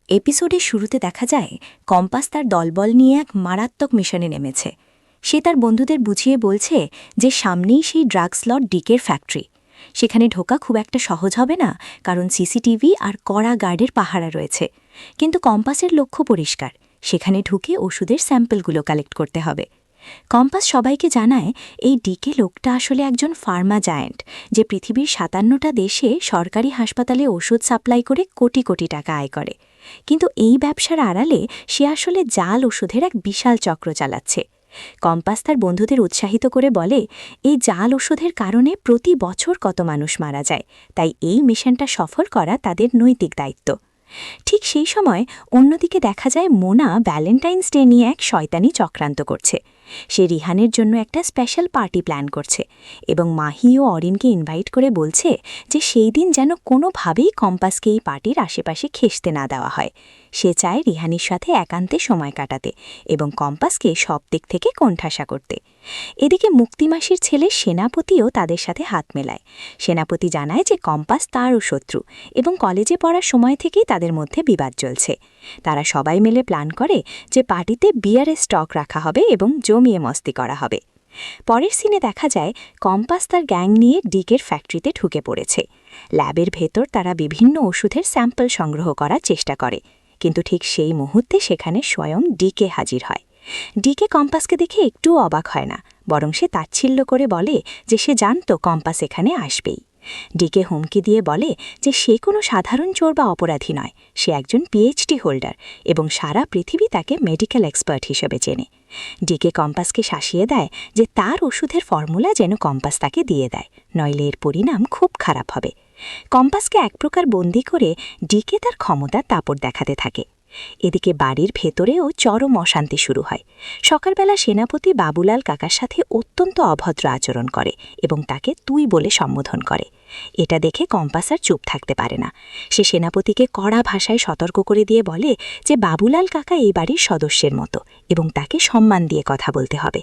এপিসোডের শুরুতে দেখা যায় কম্পাস তার দলবল নিয়ে এক মারাত্মক মিশনে নেমেছে। সে তার বন্ধুদের বুঝিয়ে বলছে যে সামনেই সেই ড্রাগস লর্ড ডিকের ফ্যাক্টরি। সেখানে ঢোকা খুব একটা সহজ হবে না, কারণ সিসিটিভি আর কড়া গার্ডের পাহারা রয়েছে। কিন্তু কম্পাসের লক্ষ্য পরিষ্কার, সেখানে ঢুকে ওষুধের স্যাম্পলগুলো কালেক্ট করতে হবে। কম্পাস সবাইকে জানায় এই ডিকে লোকটা আসলে একজন ফার্মা জায়ান্ট, যে পৃথিবীর ৫৭টা দেশে সরকারি হাসপাতালে ওষুধ সাপ্লাই করে কোটি কোটি টাকা আয় করে। কিন্তু এই ব্যবসার আড়ালে সে আসলে জাল ওষুধের এক বিশাল চক্র চালাচ্ছে। কম্পাস তার বন্ধুদের উৎসাহিত করে বলে, এই জাল ওষুধের কারণে প্রতি বছর কত মানুষ মারা যায়, তাই এই মিশনটা সফল করা তাদের নৈতিক দায়িত্ব। ঠিক সেই সময় অন্যদিকে দেখা যায় মোনা ভ্যালেন্টাইন্স ডে নিয়ে এক শয়তানি চক্রান্ত করছে। সে রিহানের জন্য একটা স্পেশাল পার্টি প্ল্যান করছে এবং মাহি ও অরিনকে ইনভাইট করে বলছে যে সেই দিন যেন কোনোভাবেই কম্পাসকে এই পার্টির আশেপাশে খেসতে না দেওয়া হয়। সে চায় রিহানির সাথে একান্তে সময় কাটাতে এবং কম্পাসকে সব দিক থেকে কোণঠাসা করতে। এদিকে মুক্তিমাসির ছেলে সেনাপতিও তাদের সাথে হাত মেলায়। সেনাপতি জানায় যে কম্পাস তারও শত্রু এবং কলেজে পড়ার সময় থেকেই তাদের মধ্যে বিবাদ চলছে। তারা সবাই মিলে প্ল্যান করে যে পার্টিতে বিয়ারের স্টক রাখা হবে এবং জমিয়ে মস্তি করা হবে। পরের সিনে দেখা যায় কম্পাস তার গ্যাং নিয়ে ডিকের ফ্যাক্টরিতে ঢুকে পড়েছে। ল্যাবের ভেতর তারা বিভিন্ন ওষুধের স্যাম্পল সংগ্রহ করার চেষ্টা করে, কিন্তু ঠিক সেই মুহূর্তে সেখানে স্বয়ং ডিকে হাজির হয়। ডিকে কম্পাসকে দেখে একটুও অবাক হয় না, বরং সে তাচ্ছিল্য করে বলে যে সে জানত কম্পাস এখানে আসবেই। ডিকে হুমকি দিয়ে বলে যে সে কোনো সাধারণ চোর বা অপরাধী নয়, সে একজন পিএইচডি হোল্ডার এবং সারা পৃথিবী তাকে মেডিকেল এক্সপার্ট হিসেবে চেনে। ডিকে কম্পাসকে শাসিয়ে দেয় যে তার ওষুধের ফর্মুলা যেন কম্পাস তাকে দিয়ে দেয়, নইলে এর পরিণাম খুব খারাপ হবে। কম্পাসকে এক প্রকার বন্দী করে ডিকে তার ক্ষমতার দাপট দেখাতে থাকে। এদিকে বাড়ির ভেতরেও চরম অশান্তি শুরু হয়। সকালবেলা সেনাপতি বাবুলাল কাকার সাথে অত্যন্ত অভদ্র আচরণ করে এবং তাকে তুই বলে সম্বোধন করে। এটা দেখে কম্পাস আর চুপ থাকতে পারে না। সে সেনাপতিকে কড়া ভাষায় সতর্ক করে দিয়ে বলে যে বাবুলাল কাকা এই বাড়ির সদস্যের মতো এবং তাকে সম্মান দিয়ে কথা বলতে হবে।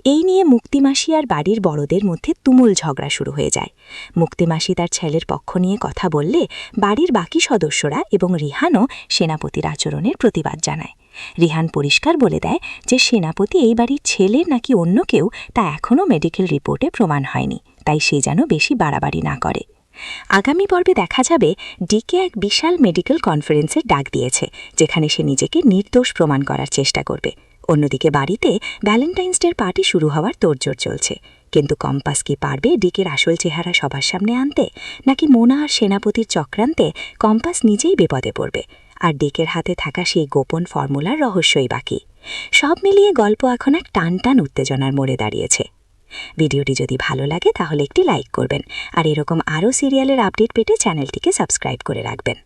এই নিয়ে মুক্তিমাসি আর বাড়ির বড়দের মধ্যে তুমুল ঝগড়া শুরু হয়ে যায়। মুক্তিমাসি তার ছেলের পক্ষ নিয়ে কথা বললে বাড়ির বাকি সদস্যরা এবং রিহানও সেনাপতির আচরণের প্রতিবাদ জানায়। রিহান পরিষ্কার বলে দেয় যে সেনাপতি এই বাড়ির ছেলে নাকি অন্য কেউ তা এখনও মেডিকেল রিপোর্টে প্রমাণ হয়নি, তাই সে যেন বেশি বাড়াবাড়ি না করে। আগামী পর্বে দেখা যাবে ডিকে এক বিশাল মেডিকেল কনফারেন্সের ডাক দিয়েছে, যেখানে সে নিজেকে নির্দোষ প্রমাণ করার চেষ্টা করবে। অন্যদিকে বাড়িতে ভ্যালেন্টাইন্স ডের পার্টি শুরু হওয়ার তোড়জোড় চলছে, কিন্তু কম্পাস কি পারবে ডিকের আসল চেহারা সবার সামনে আনতে, নাকি মোনা আর সেনাপতির চক্রান্তে কম্পাস নিজেই বিপদে পড়বে আর ডিকের হাতে থাকা সেই গোপন ফর্মুলার রহস্যই বাকি? সব মিলিয়ে গল্প এখন এক টান টান উত্তেজনার মোড়ে দাঁড়িয়েছে। ভিডিওটি যদি ভালো লাগে তাহলে একটি লাইক করবেন আর এরকম আরও সিরিয়ালের আপডেট পেতে চ্যানেলটিকে সাবস্ক্রাইব করে রাখবেন।